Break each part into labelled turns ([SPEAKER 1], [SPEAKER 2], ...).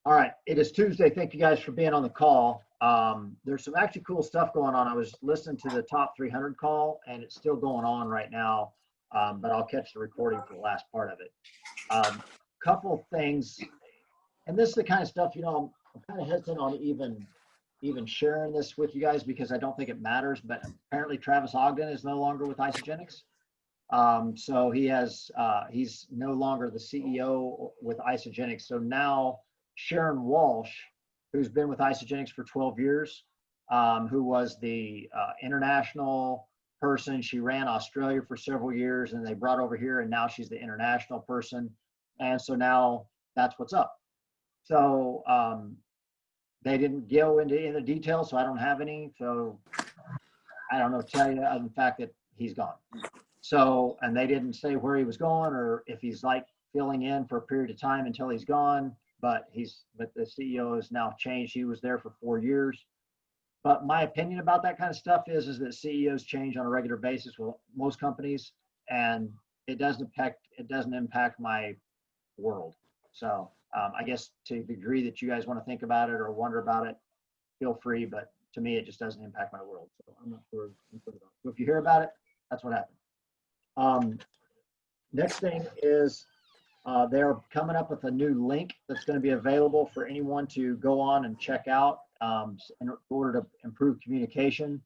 [SPEAKER 1] All right, it is Tuesday. Thank you guys for being on the call. There's some actually cool stuff going on. I was listening to the top 300 call, and it's still going on right now, but I'll catch the recording for the last part of it. Couple of things, and this is the kind of stuff, I'm kind of hesitant on even sharing this with you guys because I don't think it matters, but apparently Travis Ogden is no longer with Isagenix. So he's no longer the CEO with Isagenix. So now Sharon Walsh, who's been with Isagenix for 12 years, who was the international person. She ran Australia for several years and they brought over here, and now she's the international person. And so now that's what's up. So they didn't go into the details, so I don't have any. So I don't know, tell you other than the fact that he's gone. So, and they didn't say where he was going or if he's like filling in for a period of time until he's gone, but the CEO has now changed. He was there for 4 years. But my opinion about that kind of stuff is that CEOs change on a regular basis with most companies, and it doesn't impact my world. So I guess to the degree that you guys want to think about it or wonder about it, feel free, but to me, it just doesn't impact my world. So I'm not sure. So if you hear about it, that's what happened. Next thing is they're coming up with a new link that's going to be available for anyone to go on and check out in order to improve communication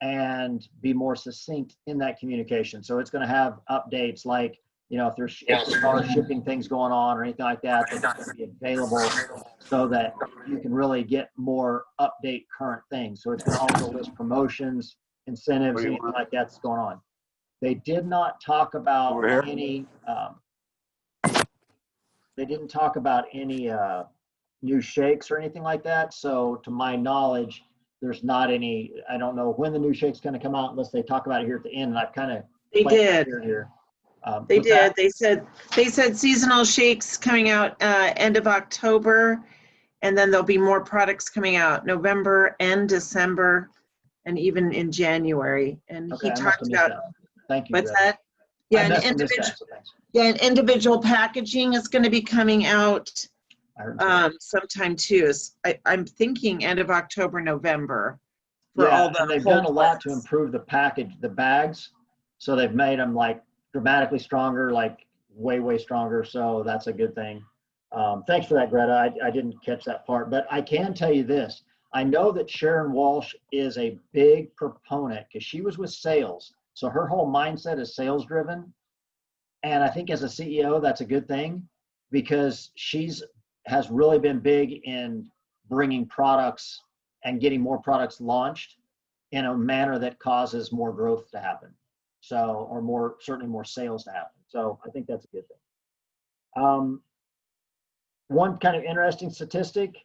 [SPEAKER 1] and be more succinct in that communication. So it's going to have updates like, if there are shipping things going on or anything like that, that's going to be available so that you can really get more update current things. So it's going to also list promotions, incentives, anything like that's going on. They did not talk about any. They didn't talk about any new shakes or anything like that. So to my knowledge, there's not any. I don't know when the new shake's going to come out unless they talk about it here at the end. And I've kind of
[SPEAKER 2] they did.
[SPEAKER 1] Here.
[SPEAKER 2] They did. They said seasonal shakes coming out end of October, and then there'll be more products coming out November and December, and even in January. And
[SPEAKER 1] okay,
[SPEAKER 2] he talked about.
[SPEAKER 1] Thank you.
[SPEAKER 2] What's that? Yeah, an individual packaging is going to be coming out sometime too. I'm thinking end of October, November.
[SPEAKER 1] And they've done a lot to improve the bags. So they've made them like dramatically stronger, like way stronger. So that's a good thing. Thanks for that, Greta. I didn't catch that part, but I can tell you this. I know that Sharon Walsh is a big proponent because she was with sales. So her whole mindset is sales driven. And I think as a CEO, that's a good thing because has really been big in bringing products and getting more products launched in a manner that causes more growth to happen. So, or certainly more sales to happen. So I think that's a good thing. One kind of interesting statistic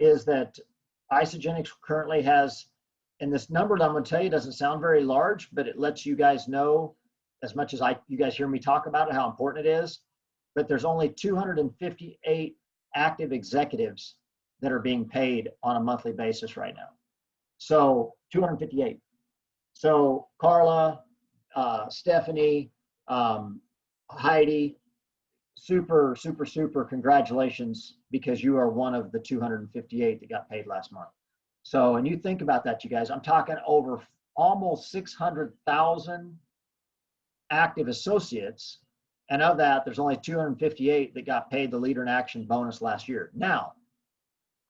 [SPEAKER 1] is that Isagenix currently has, and this number that I'm going to tell you doesn't sound very large, but it lets you guys know as much as you guys hear me talk about it, how important it is. But there's only 258 active executives that are being paid on a monthly basis right now. So 258. So Carla, Stephanie, Heidi, super congratulations, because you are one of the 258 that got paid last month. So, and you think about that, you guys, I'm talking over almost 600,000 active associates. And of that, there's only 258 that got paid the Leader in Action bonus last year. Now,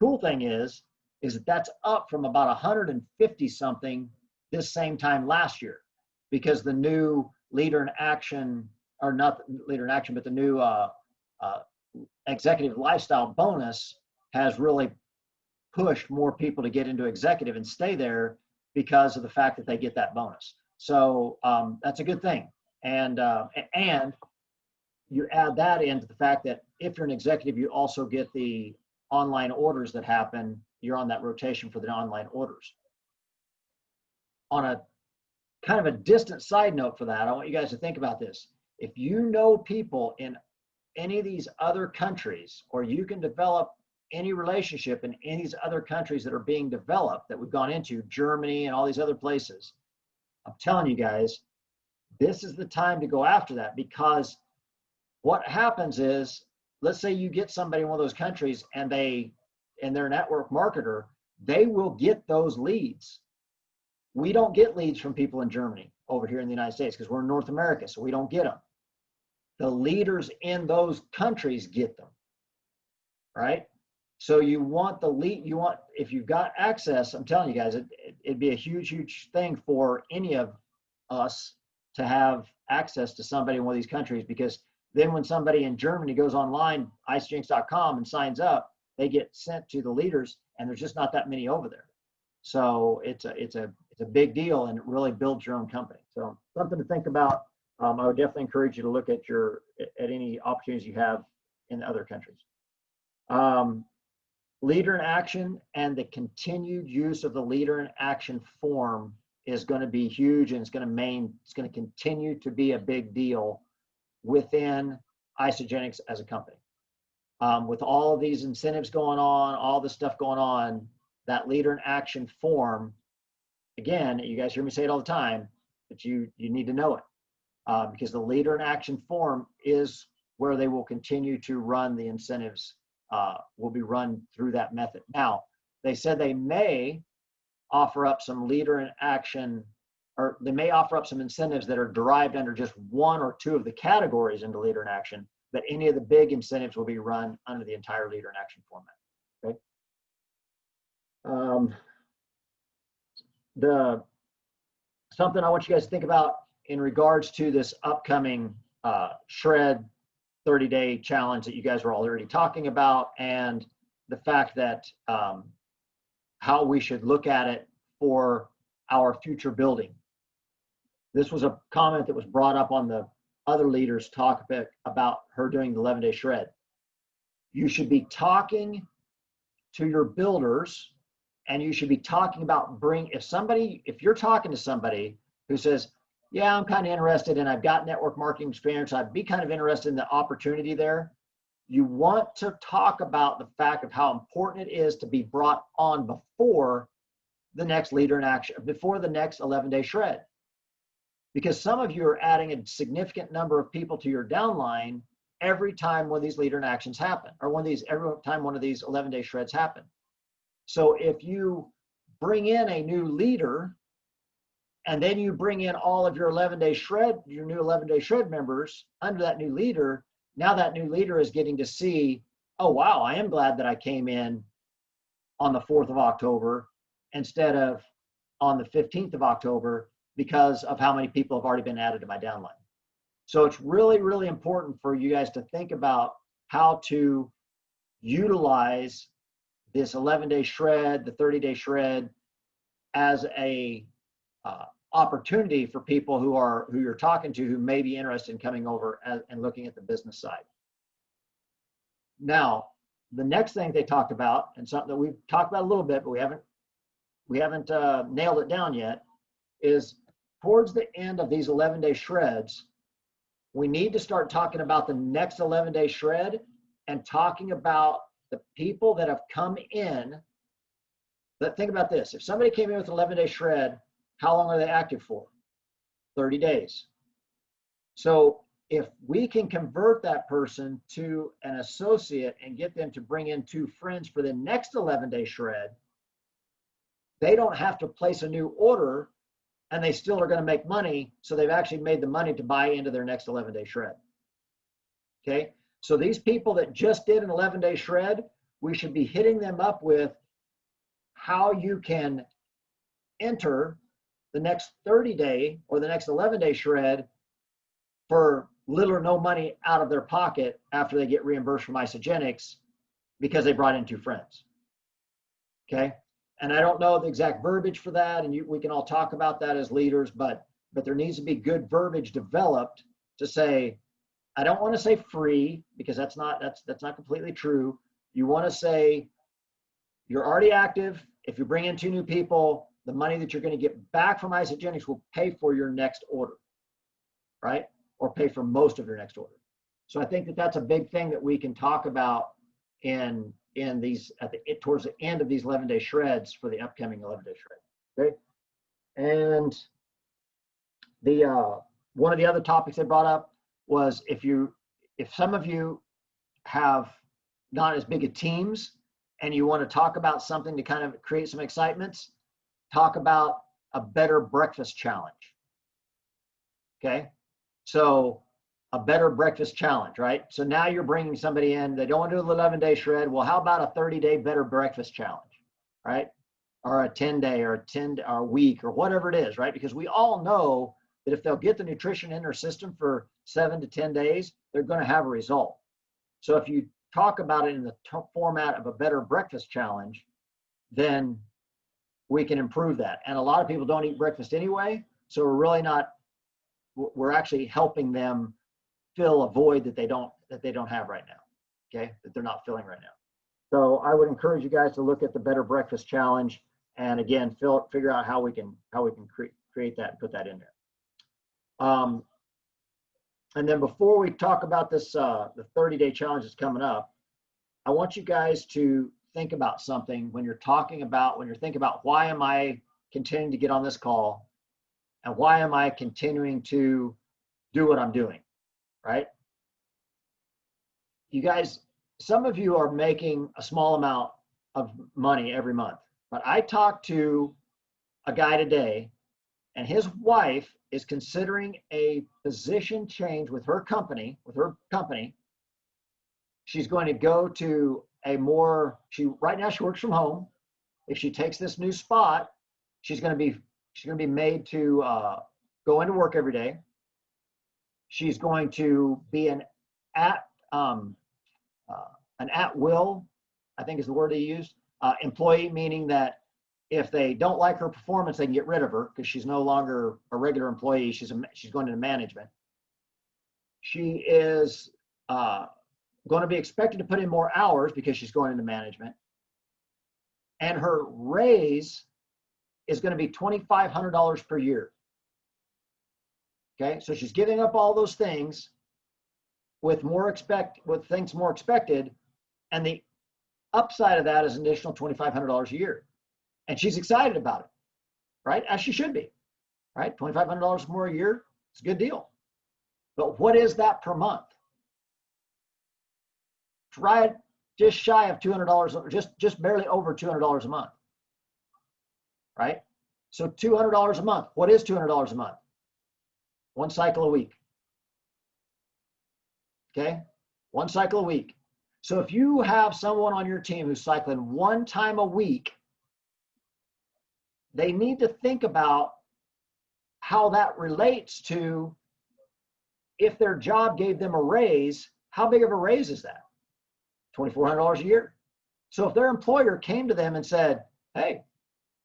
[SPEAKER 1] cool thing is that that's up from about 150 something this same time last year, because the new Leader in Action, or not Leader in Action, but the new executive lifestyle bonus has really pushed more people to get into executive and stay there because of the fact that they get that bonus. So that's a good thing. And you add that into the fact that if you're an executive, you also get the online orders that happen. You're on that rotation for the online orders. On a kind of a distant side note for that, I want you guys to think about this. If you know people in any of these other countries, or you can develop any relationship in any of these other countries that are being developed that we've gone into, Germany and all these other places, I'm telling you guys, this is the time to go after that, because what happens is let's say you get somebody in one of those countries and they're a network marketer, they will get those leads. We don't get leads from people in Germany over here in the United States because we're in North America, so we don't get them. The leaders in those countries get them, right? So you want the lead, if you've got access, I'm telling you guys, it'd be a huge, huge thing for any of us to have access to somebody in one of these countries, because then when somebody in Germany goes online, isagenix.com, and signs up, they get sent to the leaders, and there's just not that many over there. So it's a big deal, and it really builds your own company. So something to think about. I would definitely encourage you to look at any opportunities you have in other countries. Leader in action and the continued use of the leader in action form is going to be huge, and it's going to continue to be a big deal within Isagenix as a company. With all of these incentives going on, all this stuff going on, that leader in action form, again, you guys hear me say it all the time, but you need to know it, because the leader in action form is where they will continue to run the incentives, will be run through that method. Now, they said they may offer up some leader in action, or they may offer up some incentives that are derived under just one or two of the categories into leader in action, but any of the big incentives will be run under the entire leader in action format. Okay. Something I want you guys to think about in regards to this upcoming Shred 30-day challenge that you guys were already talking about, and the fact that how we should look at it for our future building. This was a comment that was brought up on the other leaders' talk about her doing the 11-day shred. You should be talking to your builders, and you should be talking about if you're talking to somebody who says, yeah, I'm kind of interested and I've got network marketing experience, I'd be kind of interested in the opportunity there. You want to talk about the fact of how important it is to be brought on before the next leader in action, before the next 11-day shred. Because some of you are adding a significant number of people to your downline every time one of these leader in actions happen, or every time one of these 11-day shreds happen. So if you bring in a new leader, and then you bring in all of your new 11-day shred members under that new leader, now that new leader is getting to see, oh, wow, I am glad that I came in on the 4th of October instead of on the 15th of October, because of how many people have already been added to my downline. So it's really, really important for you guys to think about how to utilize this 11-day shred, the 30-day shred, as a opportunity for people who you're talking to who may be interested in coming over and looking at the business side. Now, the next thing they talked about, and something that we've talked about a little bit, but we haven't nailed it down yet, is towards the end of these 11-day shreds, we need to start talking about the next 11-day shred and talking about the people that have come in. But think about this. If somebody came in with an 11-day shred, how long are they active for? 30 days. So if we can convert that person to an associate and get them to bring in 2 friends for the next 11-day shred, they don't have to place a new order, and they still are going to make money. So they've actually made the money to buy into their next 11-day shred. Okay. So these people that just did an 11-day shred, we should be hitting them up with how you can enter the next 30-day or the next 11-day shred for little or no money out of their pocket after they get reimbursed from Isagenix because they brought in 2 friends. Okay. And I don't know the exact verbiage for that, and we can all talk about that as leaders, but there needs to be good verbiage developed to say, I don't want to say free, because that's not completely true. You want to say you're already active. If you bring in 2 new people, the money that you're going to get back from Isagenix will pay for your next order, right? Or pay for most of your next order. So I think that that's a big thing that we can talk about in these towards the end of these 11-day shreds for the upcoming 11-day shred. Okay. And the one of the other topics they brought up was if some of you have not as big of teams and you want to talk about something to kind of create some excitement, talk about a better breakfast challenge. Okay. So a better breakfast challenge, right? So now you're bringing somebody in, they don't want to do an 11-day shred. Well, how about a 30-day better breakfast challenge, right? Or a 10-day or a week or whatever it is, right? Because we all know that if they'll get the nutrition in their system for 7 to 10 days, they're going to have a result. So if you talk about it in the format of a better breakfast challenge, then we can improve that. And a lot of people don't eat breakfast anyway. So we're actually helping them fill a void that they don't have right now. Okay. That they're not filling right now. So I would encourage you guys to look at the better breakfast challenge and again, figure out how we can create that and put that in there. And then before we talk about this, the 30-day challenge that's coming up, I want you guys to think about something when you're thinking about why am I continuing to get on this call and why am I continuing to do what I'm doing, right? You guys, some of you are making a small amount of money every month, but I talked to a guy today and his wife is considering a position change with her company. She's going to go to right now she works from home. If she takes this new spot, she's going to be made to go into work every day. She's going to be an at-will, I think is the word he used, employee, meaning that if they don't like her performance, they can get rid of her because she's no longer a regular employee. She's going into management. She is going to be expected to put in more hours because she's going into management. And her raise is going to be $2,500 per year. Okay, so she's giving up all those things with things more expected, and the upside of that is an additional $2,500 a year. And she's excited about it, right? As she should be, right? $2,500 more a year, it's a good deal. But what is that per month? It's right just shy of $200, just barely over $200 a month, right? So $200 a month. What is $200 a month? One cycle a week. Okay, one cycle a week. So if you have someone on your team who's cycling one time a week, they need to think about how that relates to if their job gave them a raise, how big of a raise is that? $2,400 a year. So if their employer came to them and said, hey,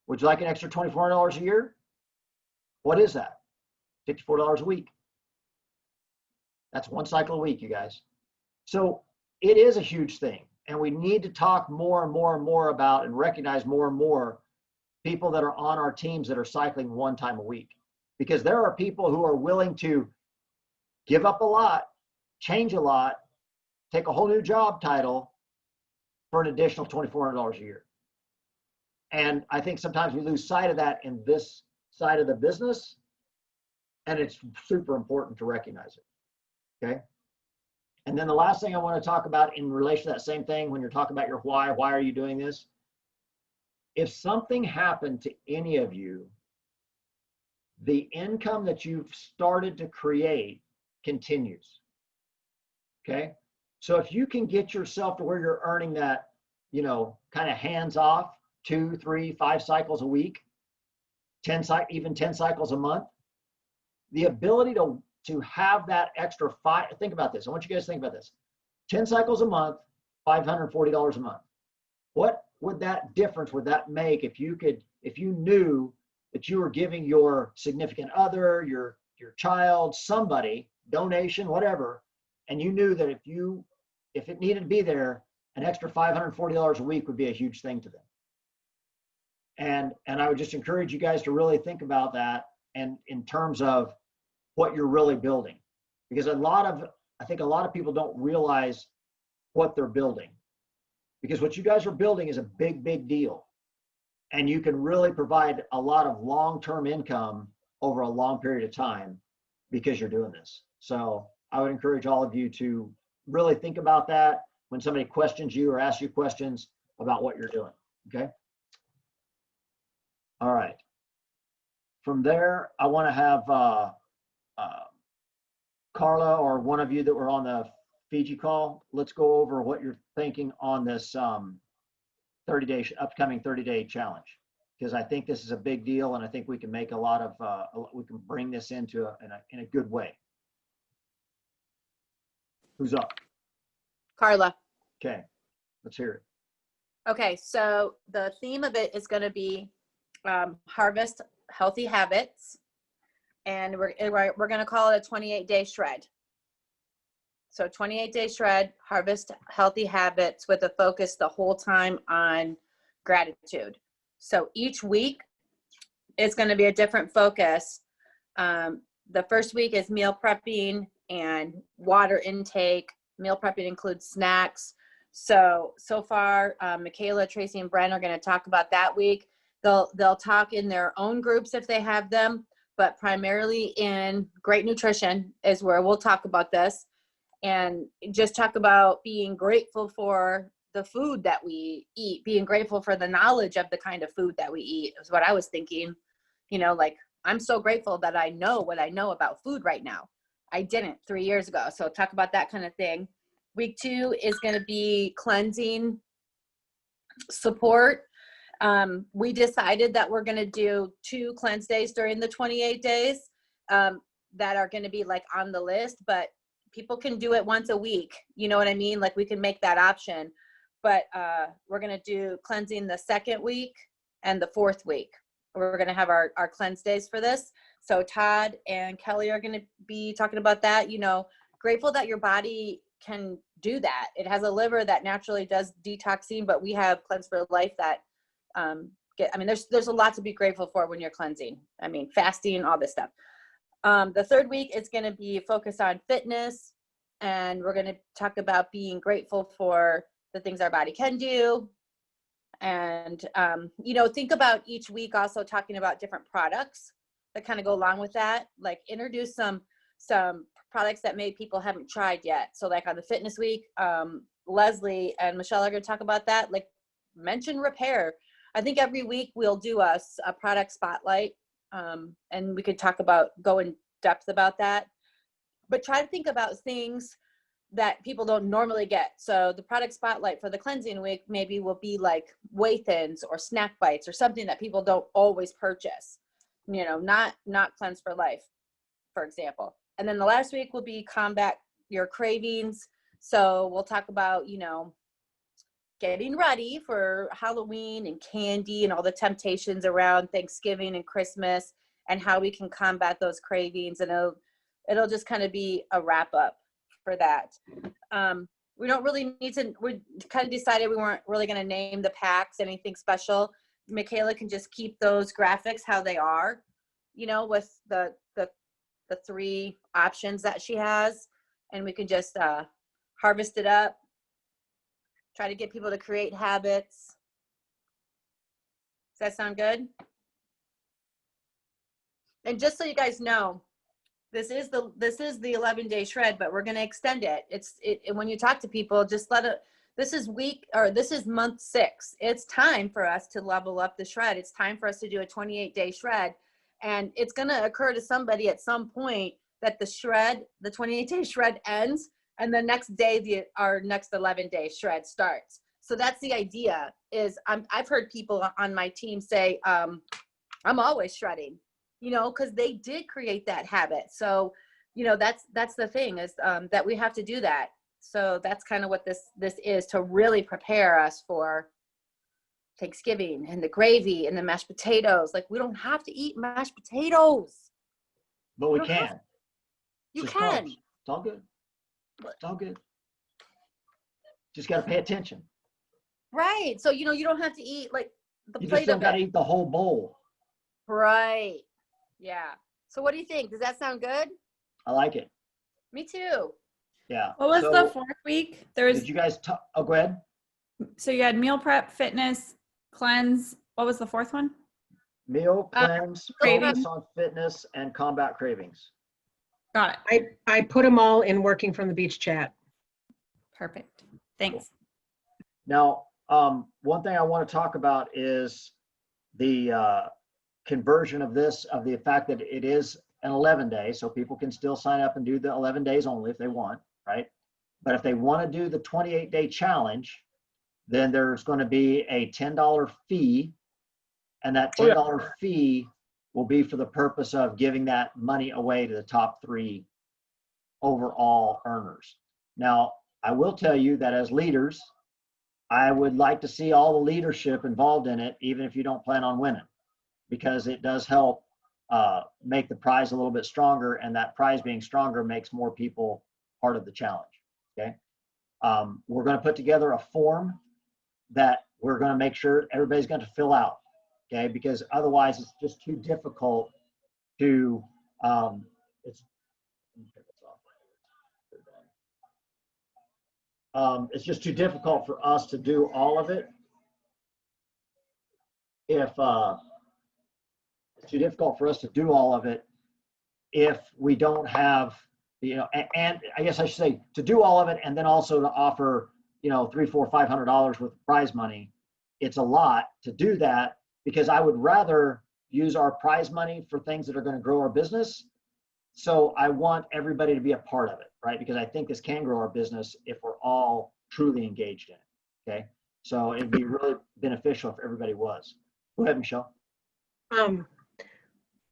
[SPEAKER 1] would you like an extra $2,400 a year? What is that? $54 a week. That's one cycle a week, you guys. So it is a huge thing. And we need to talk more and more and more about and recognize more and more people that are on our teams that are cycling one time a week. Because there are people who are willing to give up a lot, change a lot, take a whole new job title for an additional $2,400 a year. And I think sometimes we lose sight of that in this side of the business, and it's super important to recognize it, okay? And then the last thing I want to talk about in relation to that same thing, when you're talking about your why are you doing this? If something happened to any of you, the income that you've started to create continues, okay? So if you can get yourself to where you're earning that, kind of hands off, 2, 3, 5 cycles a week, even 10 cycles a month, the ability to have that extra think about this. I want you guys to think about this. 10 cycles a month, $540 a month. What would that difference would that make if you knew that you were giving your significant other, your child, somebody, donation, whatever, and you knew that if it needed to be there, an extra $540 a week would be a huge thing to them. And I would just encourage you guys to really think about that and in terms of what you're really building. Because I think a lot of people don't realize what they're building. Because what you guys are building is a big, big deal. And you can really provide a lot of long-term income over a long period of time because you're doing this. So I would encourage all of you to really think about that when somebody questions you or asks you questions about what you're doing. Okay. All right. From there, I want to have Carla or one of you that were on the Fiji call. Let's go over what you're thinking on this 30-day upcoming 30-day challenge, because I think this is a big deal, and I think we can make a lot of we can bring this into in a good way. Who's up?
[SPEAKER 3] Carla.
[SPEAKER 1] Okay, let's hear it.
[SPEAKER 3] Okay, so the theme of it is going to be harvest healthy habits, and we're going to call it a 28-day shred. So 28-day shred, harvest healthy habits with a focus the whole time on gratitude. So each week is going to be a different focus. The first week is meal prepping and water intake. Meal prepping includes snacks. So far, Michaela, Tracy, and Brent are going to talk about that week. They'll talk in their own groups if they have them, but primarily in Great Nutrition is where we'll talk about this, and just talk about being grateful for the food that we eat, being grateful for the knowledge of the kind of food that we eat is what I was thinking. You know, like, I'm so grateful that I know what I know about food right now. I didn't 3 years ago. So talk about that kind of thing. Week 2 is going to be cleansing support. We decided that we're going to do 2 cleanse days during the 28 days that are going to be like on the list, but people can do it once a week. You know what I mean? Like, we can make that option, but we're going to do cleansing the 2nd week and the 4th week. We're going to have our cleanse days for this. So Todd and Kelly are going to be talking about that. You know, grateful that your body can do that. It has a liver that naturally does detoxing, but we have Cleanse for Life that there's a lot to be grateful for when you're cleansing. I mean, fasting, all this stuff. The 3rd week is going to be focused on fitness, and we're going to talk about being grateful for the things our body can do. And, you know, think about each week also talking about different products that kind of go along with that, like introduce some products that maybe people haven't tried yet. So like on the fitness week, Leslie and Michelle are going to talk about that, like mention repair. I think every week we'll do a product spotlight, and we could go in depth about that, but try to think about things that people don't normally get. So the product spotlight for the cleansing week maybe will be like whey thins or snack bites or something that people don't always purchase, you know, not Cleanse for Life, for example. And then the last week will be combat your cravings. So we'll talk about, you know, getting ready for Halloween and candy and all the temptations around Thanksgiving and Christmas, and how we can combat those cravings. And it'll just kind of be a wrap up for that. We don't really need to, we kind of decided we weren't really going to name the packs anything special. Michaela can just keep those graphics how they are, you know, with the 3 options that she has, and we can just harvest it up, try to get people to create habits. Does that sound good? And just so you guys know, this is the 11-day shred, but we're going to extend it. When you talk to people, just this is month 6. It's time for us to level up the shred. It's time for us to do a 28-day shred. And it's going to occur to somebody at some point that the 28-day shred ends, and the next day, our next 11-day shred starts. So that's the idea. I've heard people on my team say, I'm always shredding, you know, because they did create that habit. So, you know, that's the thing is that we have to do that. So that's kind of what this is, to really prepare us for Thanksgiving and the gravy and the mashed potatoes. Like, we don't have to eat mashed potatoes.
[SPEAKER 1] But we can.
[SPEAKER 3] You
[SPEAKER 1] Just
[SPEAKER 3] can.
[SPEAKER 1] carbs. It's all good. It's all good. Just got to pay attention.
[SPEAKER 3] Right. So, you know, you don't have to eat like the
[SPEAKER 1] You
[SPEAKER 3] plate
[SPEAKER 1] just don't
[SPEAKER 3] of
[SPEAKER 1] got to
[SPEAKER 3] it.
[SPEAKER 1] eat the whole bowl.
[SPEAKER 3] Right. Yeah. So what do you think? Does that sound good?
[SPEAKER 1] I like it.
[SPEAKER 3] Me too.
[SPEAKER 1] Yeah.
[SPEAKER 4] What was
[SPEAKER 1] So,
[SPEAKER 4] the 4th week?
[SPEAKER 1] did you guys oh, go ahead.
[SPEAKER 4] So you had meal prep, fitness, cleanse. What was the 4th one?
[SPEAKER 1] Meal, cleanse,
[SPEAKER 4] craving.
[SPEAKER 1] focus on fitness, and combat cravings.
[SPEAKER 4] Got it.
[SPEAKER 5] I put them all in working from the beach chat.
[SPEAKER 4] Perfect. Thanks.
[SPEAKER 1] Now, one thing I want to talk about is the conversion of this, of the fact that it is an 11-day, so people can still sign up and do the 11 days only if they want, right? But if they want to do the 28-day challenge, then there's going to be a $10 fee, and that $10 fee will be for the purpose of giving that money away to the top 3 overall earners. Now, I will tell you that as leaders, I would like to see all the leadership involved in it, even if you don't plan on winning, because it does help make the prize a little bit stronger, and that prize being stronger makes more people part of the challenge, okay? We're going to put together a form that we're going to make sure everybody's going to fill out, okay? Because otherwise it's just too difficult to, it's just too difficult for us to do all of it. If it's too difficult for us to do all of it if we don't have, and I guess I should say to do all of it, and then also to offer, $300, $400, $500 worth of prize money. It's a lot to do that, because I would rather use our prize money for things that are going to grow our business. So I want everybody to be a part of it, right? Because I think this can grow our business if we're all truly engaged in it, okay? So it'd be really beneficial if everybody was. Go ahead, Michelle.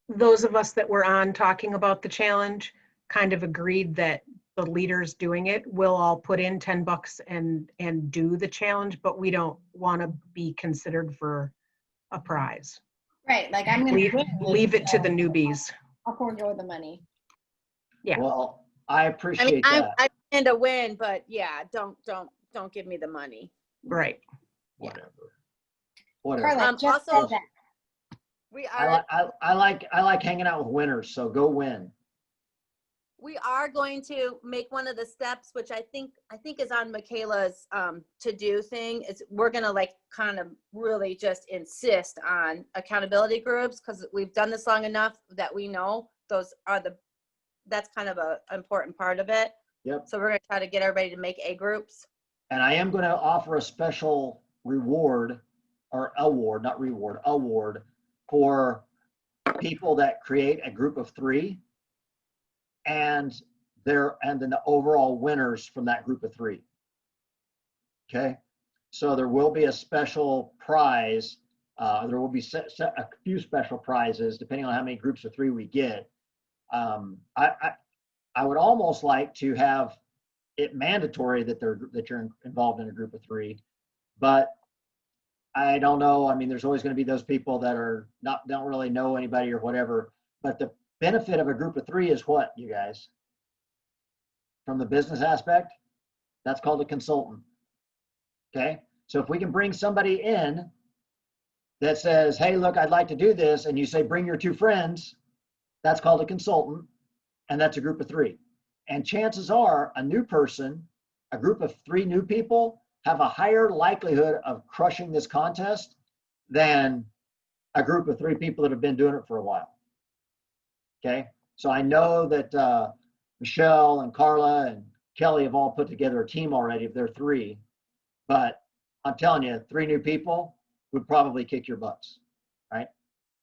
[SPEAKER 5] Those of us that were on talking about the challenge kind of agreed that the leaders doing it will all put in $10 and do the challenge, but we don't want to be considered for a prize.
[SPEAKER 6] Right, like I'm gonna
[SPEAKER 5] Leave it to the newbies.
[SPEAKER 6] I'll forego the money.
[SPEAKER 5] Yeah.
[SPEAKER 1] Well, I
[SPEAKER 3] I
[SPEAKER 1] appreciate
[SPEAKER 3] mean,
[SPEAKER 1] that.
[SPEAKER 3] I plan to win, but yeah, don't give me the money.
[SPEAKER 5] Right.
[SPEAKER 1] Whatever.
[SPEAKER 6] Carla just
[SPEAKER 3] also-
[SPEAKER 6] said that.
[SPEAKER 3] We are
[SPEAKER 1] I like hanging out with winners, so go win.
[SPEAKER 3] we are going to make one of the steps, which I think is on Michaela's to-do thing, is we're gonna kind of really just insist on accountability groups, because we've done this long enough that we know that's kind of a important part of it.
[SPEAKER 1] Yep.
[SPEAKER 3] So we're gonna try to get everybody to make A groups.
[SPEAKER 1] And I am going to offer a special reward, or award, not reward, award, for people that create a group of 3, and then the overall winners from that group of 3. Okay, so there will be a special prize. There will be a few special prizes depending on how many groups of 3 we get. I would almost like to have it mandatory that you're involved in a group of 3, but I don't know. I mean, there's always going to be those people that don't really know anybody or whatever. But the benefit of a group of 3 is what, you guys? From the business aspect, that's called a consultant. Okay, so if we can bring somebody in that says, "Hey, look, I'd like to do this," and you say, "Bring your 2 friends," that's called a consultant, and that's a group of 3. And chances are, a new person, a group of 3 new people, have a higher likelihood of crushing this contest than a group of 3 people that have been doing it for a while. Okay, so I know that Michelle and Carla and Kelly have all put together a team already if they're 3, but I'm telling you, 3 new people would probably kick your butts, right?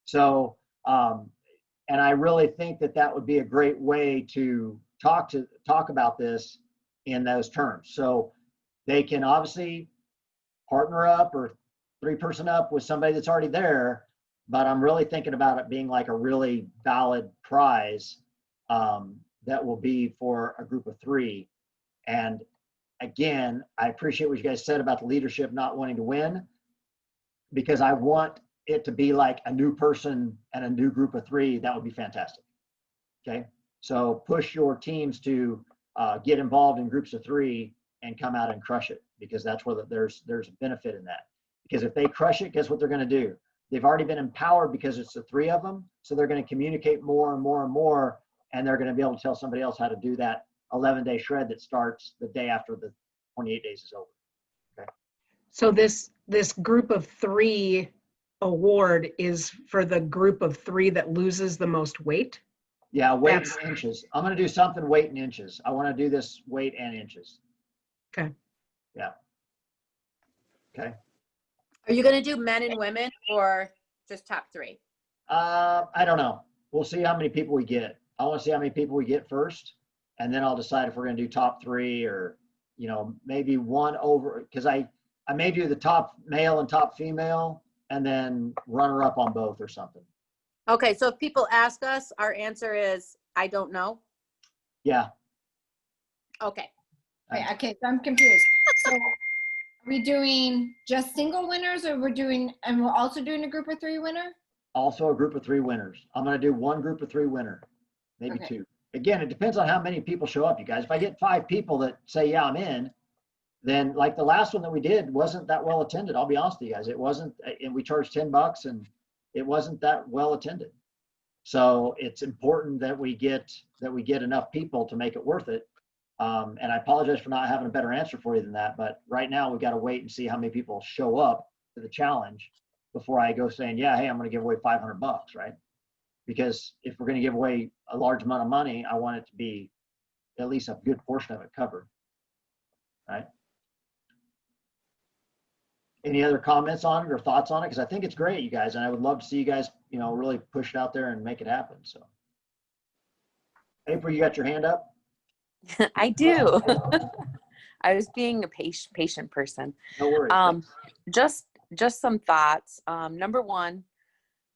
[SPEAKER 1] So, and I really think that would be a great way to talk about this in those terms. So they can obviously partner up or 3-person up with somebody that's already there, but I'm really thinking about it being like a really valid prize that will be for a group of 3. And again, I appreciate what you guys said about the leadership not wanting to win, because I want it to be like a new person and a new group of 3. That would be fantastic. Okay, so push your teams to get involved in groups of 3 and come out and crush it, because that's where there's a benefit in that. Because if they crush it, guess what they're going to do? They've already been empowered because it's the 3 of them, so they're going to communicate more and more and more, and they're going to be able to tell somebody else how to do that 11-day shred that starts the day after the 28 days is over. Okay.
[SPEAKER 5] So this group of 3 award is for the group of 3 that loses the most weight?
[SPEAKER 1] Yeah, weight and inches. I'm going to do something weight and inches. I want to do this weight and inches.
[SPEAKER 5] Okay.
[SPEAKER 1] Okay.
[SPEAKER 3] Are you gonna do men and women or just top 3?
[SPEAKER 1] I don't know. We'll see how many people we get. I want to see how many people we get first, and then I'll decide if we're going to do top 3 or, you know, maybe one over, because I may do the top male and top female and then runner up on both or something.
[SPEAKER 3] Okay, so if people ask us, our answer is, I don't know.
[SPEAKER 1] Yeah.
[SPEAKER 3] Okay.
[SPEAKER 6] Wait, okay, so I'm confused. So are we doing just single winners or and we're also doing a group of 3 winner?
[SPEAKER 1] Also a group of 3 winners. I'm going to do one group of 3 winner, maybe
[SPEAKER 6] Okay.
[SPEAKER 1] 2. Again, it depends on how many people show up, you guys. If I get 5 people that say, yeah, I'm in, then like the last one that we did wasn't that well attended. I'll be honest with you guys. It wasn't, and we charged $10 and it wasn't that well attended. So it's important that we get enough people to make it worth it. And I apologize for not having a better answer for you than that, but right now we got to wait and see how many people show up to the challenge before I go saying, yeah, hey, I'm going to give away $500, right? Because if we're going to give away a large amount of money, I want it to be at least a good portion of it covered, right? Any other comments on it or thoughts on it? Because I think it's great, you guys, and I would love to see you guys, you know, really push it out there and make it happen. So, April, you got your hand up?
[SPEAKER 7] I do. I was being a patient person.
[SPEAKER 1] No worries.
[SPEAKER 7] Just some thoughts. Number one,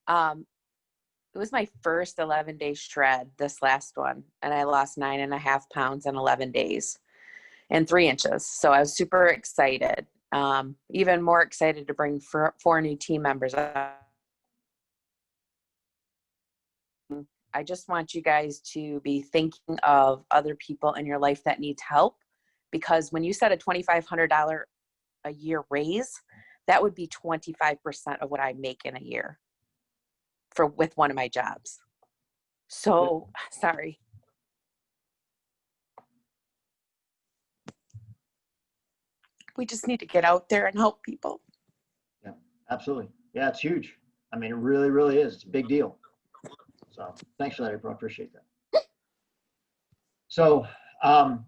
[SPEAKER 7] it was my first 11-day shred, this last one, and I lost 9.5 pounds in 11 days and 3 inches. So I was super excited. Even more excited to bring 4 new team members. I just want you guys to be thinking of other people in your life that needs help, because when you said a $2,500 a year raise, that would be 25% of what I make in a year with one of my jobs. So sorry. We just need to get out there and help people.
[SPEAKER 1] Yeah, absolutely. Yeah, it's huge. I mean, it really, really is. It's a big deal. So thanks for that, April. I appreciate that. So,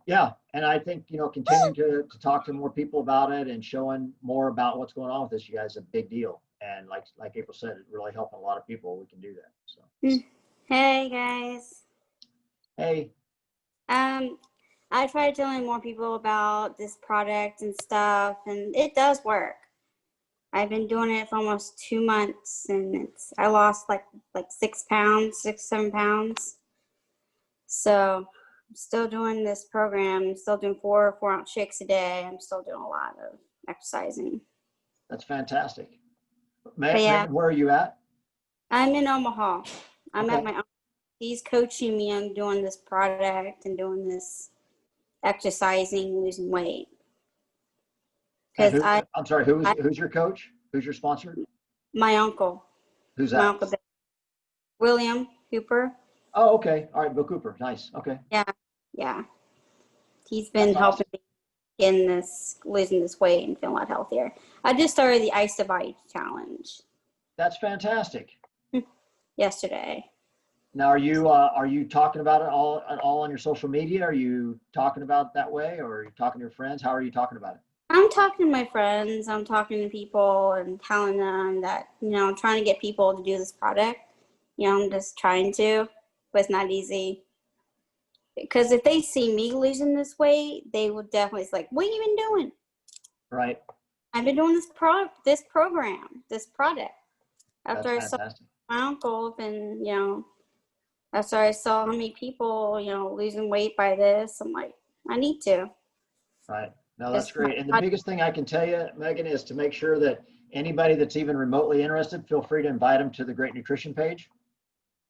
[SPEAKER 1] yeah, and I think, you know, continuing to talk to more people about it and showing more about what's going on with this, you guys, is a big deal. And like April said, it really helping a lot of people. We can do that. So.
[SPEAKER 8] Hey guys.
[SPEAKER 1] Hey.
[SPEAKER 8] I tried telling more people about this product and stuff, and it does work. I've been doing it for almost 2 months, and I lost like 6 pounds, 7 pounds. So I'm still doing this program. I'm still doing 4-ounce shakes a day. I'm still doing a lot of exercising.
[SPEAKER 1] That's fantastic.
[SPEAKER 8] Yeah.
[SPEAKER 1] Where are you at?
[SPEAKER 8] I'm in Omaha. I'm
[SPEAKER 1] Okay.
[SPEAKER 8] at my. He's coaching me on doing this product and doing this exercising, losing weight. Because
[SPEAKER 1] I'm sorry, who's your coach? Who's your sponsor?
[SPEAKER 8] My uncle.
[SPEAKER 1] Who's
[SPEAKER 8] My
[SPEAKER 1] that?
[SPEAKER 8] uncle, William Cooper.
[SPEAKER 1] Oh, okay. All right, Bill Cooper. Nice. Okay.
[SPEAKER 8] Yeah. He's been
[SPEAKER 1] That's
[SPEAKER 8] helping me in losing this weight and feeling a lot healthier. I just started the Ice to Bite challenge
[SPEAKER 1] That's fantastic.
[SPEAKER 8] yesterday.
[SPEAKER 1] Now, are you talking about it all on your social media? Are you talking about it that way, or are you talking to your friends? How are you talking about it?
[SPEAKER 8] I'm talking to my friends. I'm talking to people and telling them that, you know, I'm trying to get people to do this product. You know, I'm just trying to, but it's not easy. Because if they see me losing this weight, they would definitely say, like, what have you been doing?
[SPEAKER 1] Right.
[SPEAKER 8] I've been doing this program, this product. After I
[SPEAKER 1] That's
[SPEAKER 8] saw
[SPEAKER 1] fantastic.
[SPEAKER 8] my uncle, and, you know, after I saw how many people, you know, losing weight by this, I'm like, I need to.
[SPEAKER 1] Right. No, that's
[SPEAKER 8] It's
[SPEAKER 1] great.
[SPEAKER 8] not-
[SPEAKER 1] And the biggest thing I can tell you, Megan, is to make sure that anybody that's even remotely interested, feel free to invite them to the Great Nutrition page.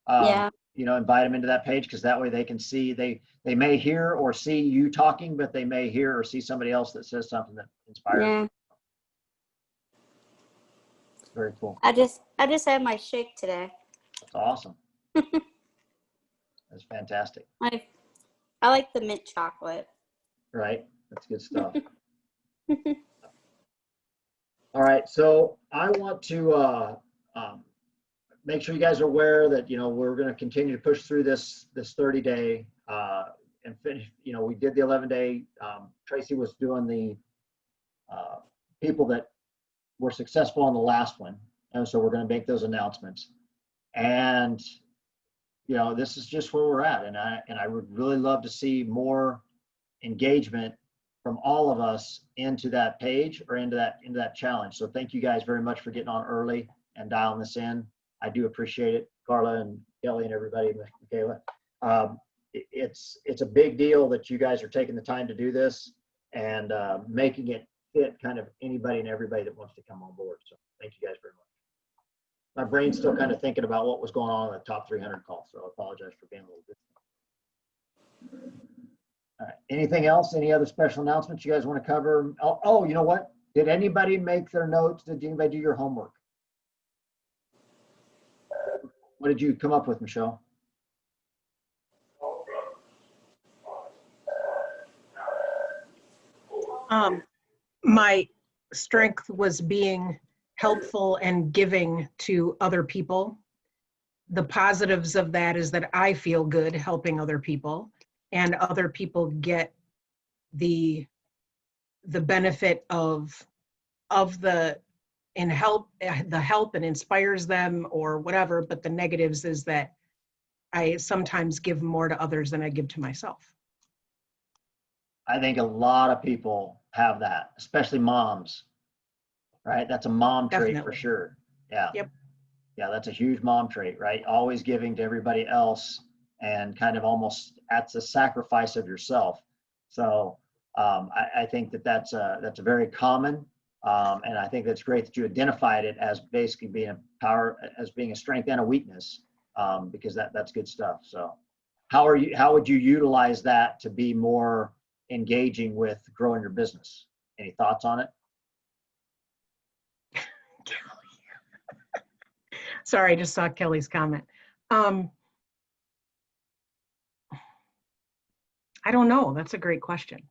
[SPEAKER 8] Yeah.
[SPEAKER 1] You know, invite them into that page, because that way they can see, they may hear or see you talking, but they may hear or see somebody else that says something that inspires them.
[SPEAKER 8] Yeah.
[SPEAKER 1] Very cool.
[SPEAKER 8] I just had my shake today.
[SPEAKER 1] That's awesome. That's fantastic.
[SPEAKER 8] I like the mint chocolate.
[SPEAKER 1] Right. That's good stuff. All right. So I want to make sure you guys are aware that, you know, we're going to continue to push through this 30-day and finish. You know, we did the 11-day. Tracy was doing the people that were successful on the last one. And so we're going to make those announcements. And, you know, this is just where we're at. And I would really love to see more engagement from all of us into that page or into that challenge. So thank you guys very much for getting on early and dialing this in. I do appreciate it, Carla and Kelly and everybody, Michaela. It's a big deal that you guys are taking the time to do this and making it fit kind of anybody and everybody that wants to come on board. So thank you guys very much. My brain's still kind of thinking about what was going on in the top 300 call, so I apologize for being a little bit. All right. Anything else? Any other special announcements you guys want to cover? Oh, you know what? Did anybody make their notes? Did anybody do your homework? What did you come up with, Michelle?
[SPEAKER 5] My strength was being helpful and giving to other people. The positives of that is that I feel good helping other people, and other people get the benefit of the help and inspires them or whatever. But the negatives is that I sometimes give more to others than I give to myself.
[SPEAKER 1] I think a lot of people have that, especially moms, right? That's a mom trait
[SPEAKER 5] Definitely.
[SPEAKER 1] for sure. Yeah.
[SPEAKER 5] Yep.
[SPEAKER 1] Yeah, that's a huge mom trait, right? Always giving to everybody else and kind of almost at the sacrifice of yourself. So I think that's very common. And I think that's great that you identified it as basically being a power, as being a strength and a weakness, because that's good stuff. So how would you utilize that to be more engaging with growing your business? Any thoughts on it?
[SPEAKER 5] Sorry, I just saw Kelly's comment. I don't know. That's a great question.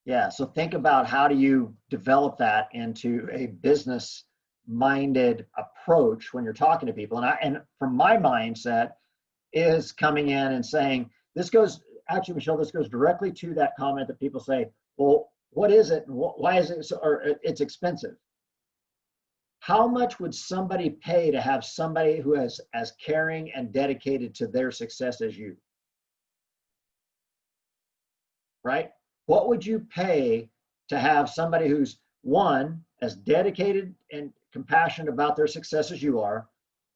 [SPEAKER 1] Yeah, so think about how do you develop that into a business-minded approach when you're talking to people. And from my mindset is coming in and saying, this goes, actually, Michelle, this goes directly to that comment that people say, well, what is it? And why is it so, or it's expensive? How much would somebody pay to have somebody who is as caring and dedicated to their success as you? Right? What would you pay to have somebody who's, one, as dedicated and compassionate about their success as you are,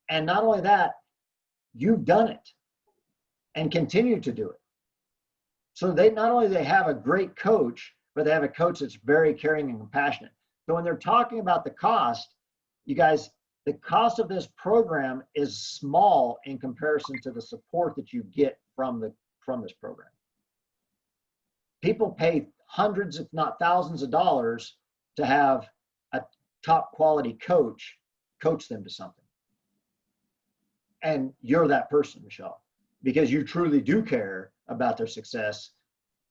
[SPEAKER 1] and not only that, you've done it and continue to do it. So they not only they have a great coach, but they have a coach that's very caring and compassionate. So when they're talking about the cost, you guys, the cost of this program is small in comparison to the support that you get from this program. People pay hundreds, if not thousands of dollars to have a top quality coach them to something. And you're that person, Michelle, because you truly do care about their success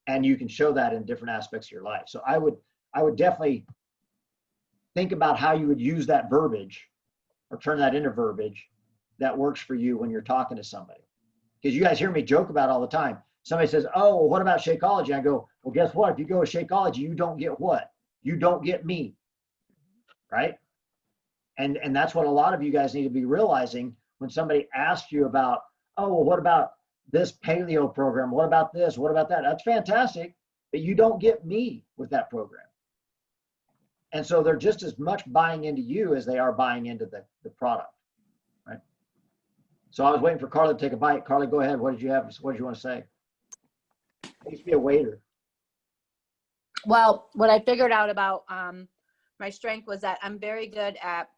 [SPEAKER 1] and you can show that in different aspects of your life. So I would definitely think about how you would use that verbiage or turn that into verbiage that works for you when you're talking to somebody. Because you guys hear me joke about it all the time. Somebody says, oh, well, what about Shakeology? I go, well, guess what? If you go with Shakeology, you don't get what? You don't get me, right? And that's what a lot of you guys need to be realizing when somebody asks you about, oh, well, what about this paleo program? What about this? What about that? That's fantastic, but you don't get me with that program. And so they're just as much buying into you as they are buying into the product, right? So I was waiting for Carla to take a bite. Carla, go ahead. What did you have? What did you want to say? I used to be a waiter.
[SPEAKER 3] Well, what I figured out about my strength was that I'm very good at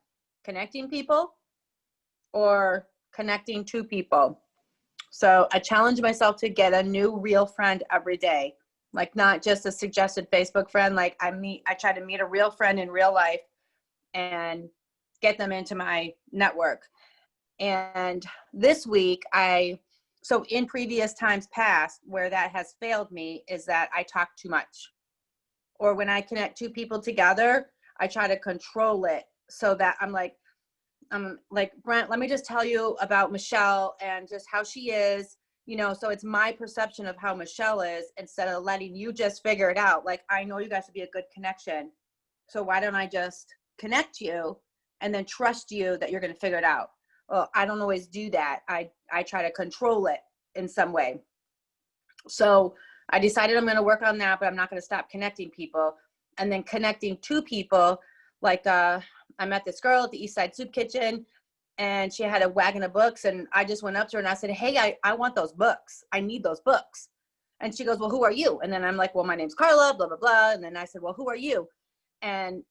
[SPEAKER 3] connecting people or connecting to people. So I challenge myself to get a new real friend every day, like not just a suggested Facebook friend. Like I try to meet a real friend in real life and get them into my network. And this week so in previous times past where that has failed me is that I talk too much. Or when I connect two people together, I try to control it so that I'm like, Brent, let me just tell you about Michelle and just how she is, so it's my perception of how Michelle is instead of letting you just figure it out. Like, I know you guys would be a good connection. So why don't I just connect you and then trust you that you're going to figure it out? Well, I don't always do that. I try to control it in some way. So I decided I'm going to work on that, but I'm not going to stop connecting people. And then connecting to people, like I met this girl at the East Side Soup Kitchen, and she had a wagon of books, and I just went up to her and I said, hey, I want those books. I need those books. And she goes, well, who are you? And then I'm like, well, my name's Carla, blah, blah, blah. And then I said, well, who are you? And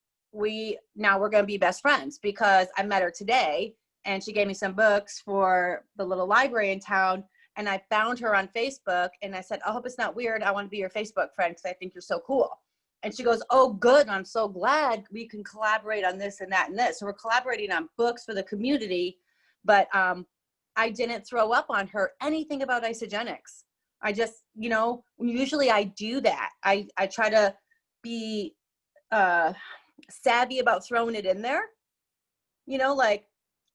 [SPEAKER 3] now we're going to be best friends because I met her today and she gave me some books for the little library in town. And I found her on Facebook and I said, I hope it's not weird. I want to be your Facebook friend because I think you're so cool. And she goes, oh, good. I'm so glad we can collaborate on this and that and this. So we're collaborating on books for the community. But I didn't throw up on her anything about Isagenix. I just, usually I do that. I try to be savvy about throwing it in there. Like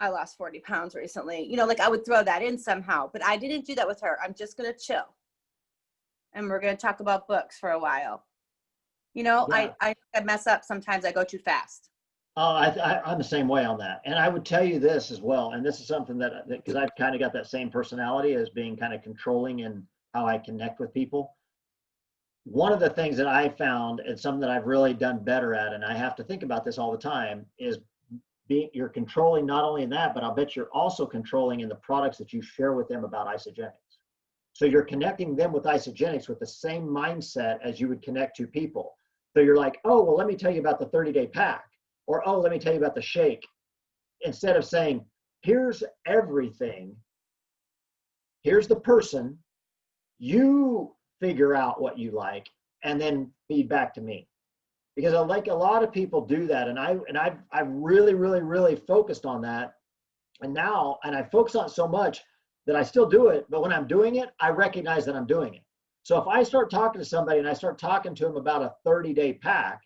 [SPEAKER 3] I lost 40 pounds recently. Like I would throw that in somehow. But I didn't do that with her. I'm just going to chill. And we're going to talk about books for a while.
[SPEAKER 1] Yeah.
[SPEAKER 3] I mess up sometimes. I go too fast.
[SPEAKER 1] I'm the same way on that. And I would tell you this as well. And this is something that because I've kind of got that same personality as being kind of controlling in how I connect with people. One of the things that I found and something that I've really done better at, and I have to think about this all the time, is you're controlling not only in that, but I'll bet you're also controlling in the products that you share with them about Isagenix. So you're connecting them with Isagenix with the same mindset as you would connect to people. So you're like, oh, well, let me tell you about the 30-day pack. Or, oh, let me tell you about the shake. Instead of saying, here's everything. Here's the person. You figure out what you like and then feed back to me. Because I like a lot of people do that. And I've really, really, really focused on that. And I focus on it so much that I still do it. But when I'm doing it, I recognize that I'm doing it. So if I start talking to somebody and I start talking to them about a 30-day pack,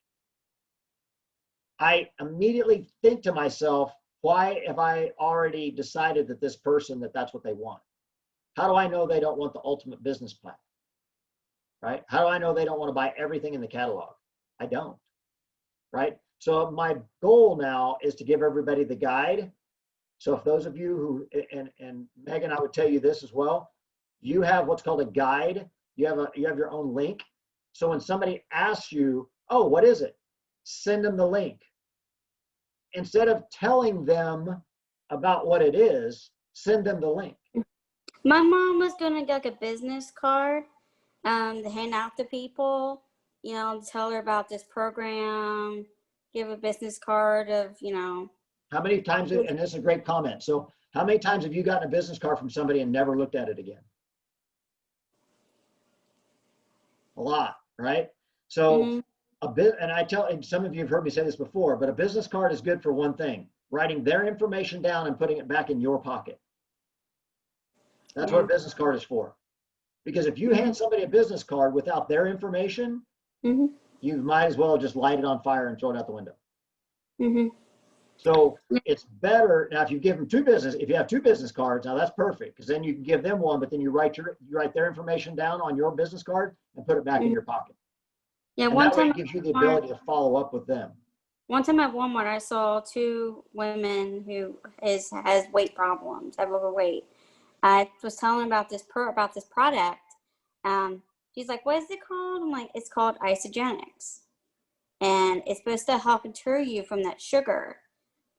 [SPEAKER 1] I immediately think to myself, why have I already decided that this person, that's what they want? How do I know they don't want the ultimate business plan? Right? How do I know they don't want to buy everything in the catalog? I don't. Right? So my goal now is to give everybody the guide. So if those of you who, and Megan, I would tell you this as well, you have what's called a guide. You have your own link. So when somebody asks you, oh, what is it? Send them the link. Instead of telling them about what it is, send them the link.
[SPEAKER 8] My mom was gonna get like a business card to hand out to people, tell her about this program, give a business card of,
[SPEAKER 1] How many times, and this is a great comment. So how many times have you gotten a business card from somebody and never looked at it again? A lot, right? So and some of you have heard me say this before, but a business card is good for one thing, writing their information down and putting it back in your pocket. That's what a business card is for. Because if you hand somebody a business card without their information, you might as well just light it on fire and throw it out the window. So it's better now if you give them if you have two business cards, now that's perfect because then you can give them one, but then you write their information down on your business card and put it back in your pocket.
[SPEAKER 8] Yeah,
[SPEAKER 1] and
[SPEAKER 8] one
[SPEAKER 1] that way
[SPEAKER 8] time
[SPEAKER 1] it gives you the ability to follow up with them.
[SPEAKER 8] One time at Walmart, I saw two women who has weight problems, have overweight. I was telling about this product. She's like, "What is it called?" I'm like, "It's called Isagenix, and it's supposed to help deter you from that sugar."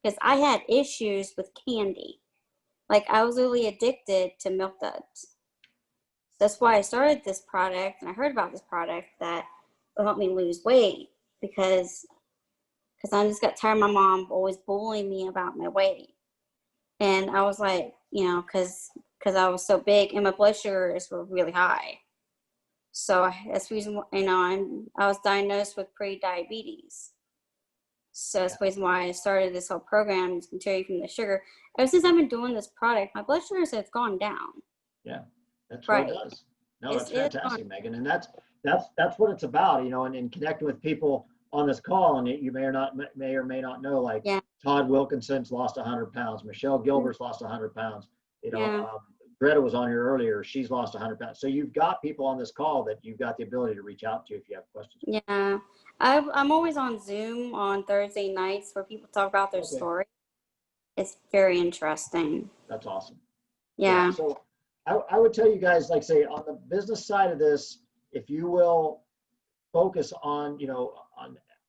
[SPEAKER 8] Because I had issues with candy, like I was really addicted to Milk Duds. That's why I started this product, and I heard about this product that will help me lose weight because I just got tired of my mom always bullying me about my weight. And I was like, because I was so big and my blood sugars were really high. So that's the reason, I was diagnosed with pre-diabetes. So that's the reason why I started this whole program to deter you from the sugar. Ever since I've been doing this product, my blood sugars have gone down.
[SPEAKER 1] Yeah, that's what it does. No, that's fantastic, Megan. And that's what it's about, and connecting with people on this call. And you may or may not know, like Todd Wilkinson's lost 100 pounds. Michelle Gilbert's lost 100 pounds. Greta was on here earlier. She's lost 100 pounds. So you've got people on this call that you've got the ability to reach out to if you have questions.
[SPEAKER 8] Yeah. I'm always on Zoom on Thursday nights where people talk about their
[SPEAKER 1] Okay.
[SPEAKER 8] story. It's very interesting.
[SPEAKER 1] That's awesome.
[SPEAKER 8] Yeah.
[SPEAKER 1] So I would tell you guys, like say on the business side of this, if you will focus on,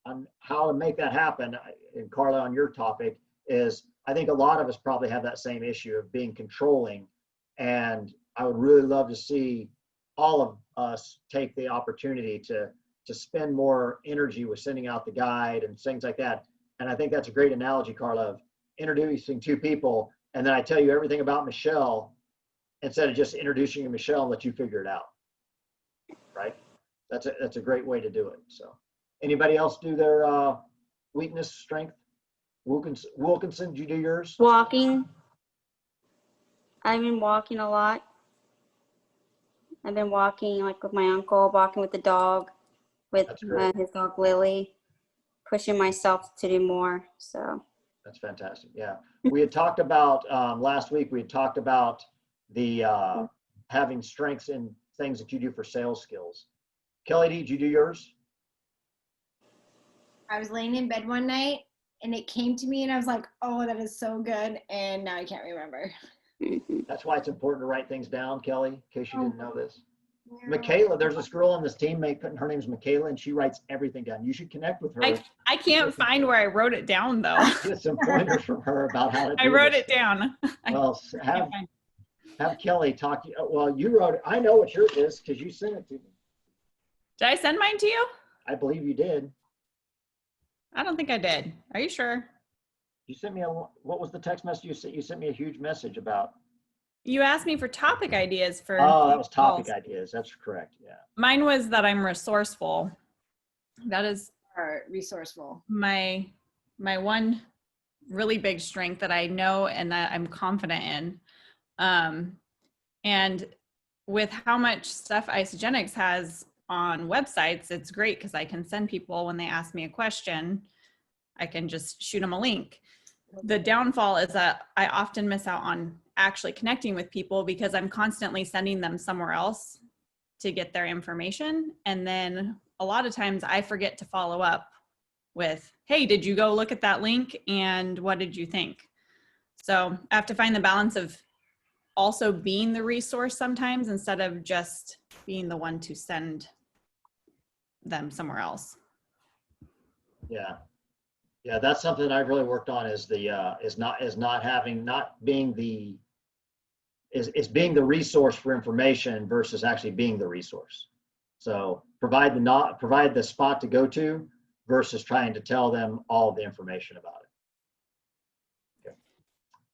[SPEAKER 1] on how to make that happen, and Carla, on your topic is, I think a lot of us probably have that same issue of being controlling. And I would really love to see all of us take the opportunity to spend more energy with sending out the guide and things like that. And I think that's a great analogy, Carla, of introducing two people, and then I tell you everything about Michelle instead of just introducing you to Michelle and let you figure it out. Right? That's a great way to do it. So anybody else do their weakness, strength? Wilkinson, did you do yours?
[SPEAKER 8] Walking. I've been walking a lot. I've been walking like with my uncle, walking with the dog, with
[SPEAKER 1] That's great.
[SPEAKER 8] his dog Lily, pushing myself to do more. So
[SPEAKER 1] That's fantastic. Yeah. We had talked about, last week, we had talked about the having strengths in things that you do for sales skills. Kelly, did you do yours?
[SPEAKER 6] I was laying in bed one night and it came to me and I was like, oh, that is so good. And now I can't remember.
[SPEAKER 1] That's why it's important to write things down, Kelly, in case you didn't know this.
[SPEAKER 6] Yeah.
[SPEAKER 1] Michaela, there's this girl on this team, her name's Michaela, and she writes everything down. You should connect with her.
[SPEAKER 4] I can't find where I wrote it down though.
[SPEAKER 1] Get some pointers from her about how to do
[SPEAKER 4] I wrote
[SPEAKER 1] this
[SPEAKER 4] it
[SPEAKER 1] stuff.
[SPEAKER 4] down.
[SPEAKER 1] Well,
[SPEAKER 4] I can't find-
[SPEAKER 1] have Kelly talk to you. Well, you wrote it. I know what yours is because you sent it to me.
[SPEAKER 4] Did I send mine to you?
[SPEAKER 1] I believe you did.
[SPEAKER 4] I don't think I did. Are you sure?
[SPEAKER 1] You sent me what was the text message you sent? You sent me a huge message about.
[SPEAKER 4] You asked me for topic ideas for.
[SPEAKER 1] Oh, that was topic
[SPEAKER 4] calls.
[SPEAKER 1] ideas. That's correct. Yeah.
[SPEAKER 4] Mine was that I'm resourceful. That is
[SPEAKER 6] Or resourceful.
[SPEAKER 4] my one really big strength that I know and that I'm confident in. And with how much stuff Isagenix has on websites, it's great because I can send people when they ask me a question, I can just shoot them a link. The downfall is that I often miss out on actually connecting with people because I'm constantly sending them somewhere else to get their information. And then a lot of times I forget to follow up with, hey, did you go look at that link and what did you think? So I have to find the balance of also being the resource sometimes instead of just being the one to send them somewhere else.
[SPEAKER 1] Yeah. Yeah, that's something that I've really worked on is being the resource for information versus actually being the resource. So provide the spot to go to versus trying to tell them all the information about it. Okay.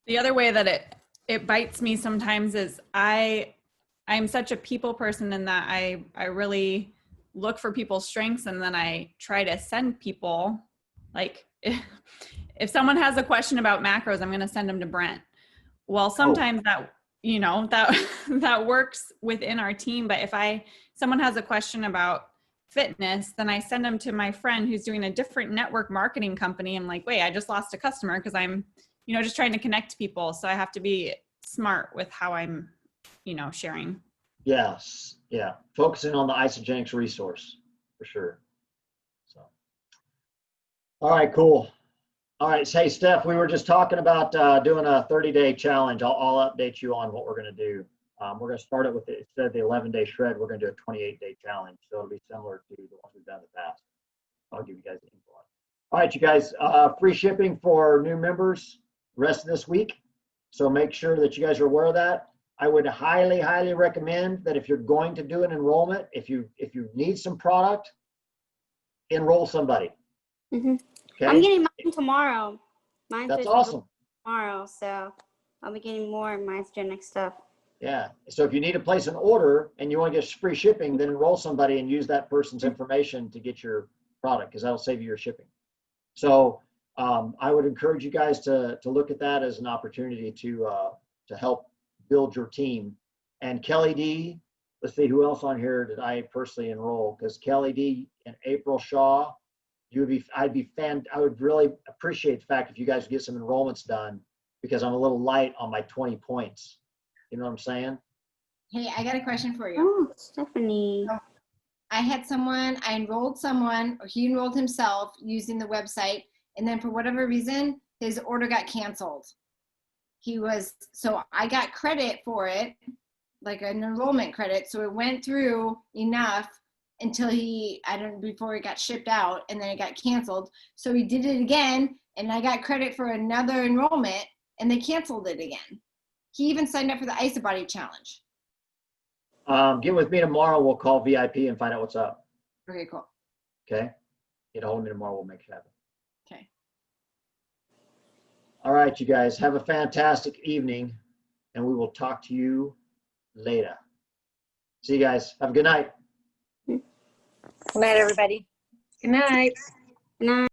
[SPEAKER 4] The other way that it bites me sometimes is I'm such a people person in that I really look for people's strengths and then I try to send people, like if someone has a question about macros, I'm going to send them to Brent. Well, sometimes that works within our team, but if someone has a question about fitness, then I send them to my friend who's doing a different network marketing company. I'm like, wait, I just lost a customer because I'm, just trying to connect people. So I have to be smart with how I'm, sharing.
[SPEAKER 1] Yes. Yeah. Focusing on the Isagenix resource for sure. So, all right, cool. All right. So, hey, Steph, we were just talking about doing a 30-day challenge. I'll update you on what we're going to do. We're going to start it with instead of the 11-day shred, we're going to do a 28-day challenge. So it'll be similar to the ones we've done in the past. I'll give you guys the info on it. All right, you guys, free shipping for new members rest of this week. So make sure that you guys are aware of that. I would highly, highly recommend that if you're going to do an enrollment, if you need some product, enroll somebody.
[SPEAKER 8] Mm-hmm.
[SPEAKER 1] Okay?
[SPEAKER 8] I'm getting mine tomorrow.
[SPEAKER 1] That's awesome.
[SPEAKER 8] Tomorrow, so I'll be getting more of my Isagenix stuff.
[SPEAKER 1] Yeah. So if you need to place an order and you want to get free shipping, then enroll somebody and use that person's information to get your product because that'll save you your shipping. So I would encourage you guys to look at that as an opportunity to help build your team. And Kelly D, let's see who else on here did I personally enroll, because Kelly D and April Shaw, I would really appreciate the fact if you guys get some enrollments done because I'm a little light on my 20 points. You know what I'm saying?
[SPEAKER 6] Hey, I got a question for you.
[SPEAKER 8] Oh, Stephanie.
[SPEAKER 6] I enrolled someone, or he enrolled himself using the website, and then for whatever reason, his order got canceled. So I got credit for it, like an enrollment credit. So it went through enough until before it got shipped out, and then it got canceled. So he did it again, and I got credit for another enrollment, and they canceled it again. He even signed up for the IsaBody challenge.
[SPEAKER 1] Get with me tomorrow. We'll call VIP and find out what's up.
[SPEAKER 6] Okay, cool.
[SPEAKER 1] Okay? Get a hold of me tomorrow. We'll make it happen.
[SPEAKER 6] Okay.
[SPEAKER 1] All right, you guys. Have a fantastic evening, and we will talk to you later. See you guys. Have a good night.
[SPEAKER 3] Good night, everybody.
[SPEAKER 5] Good night.
[SPEAKER 8] And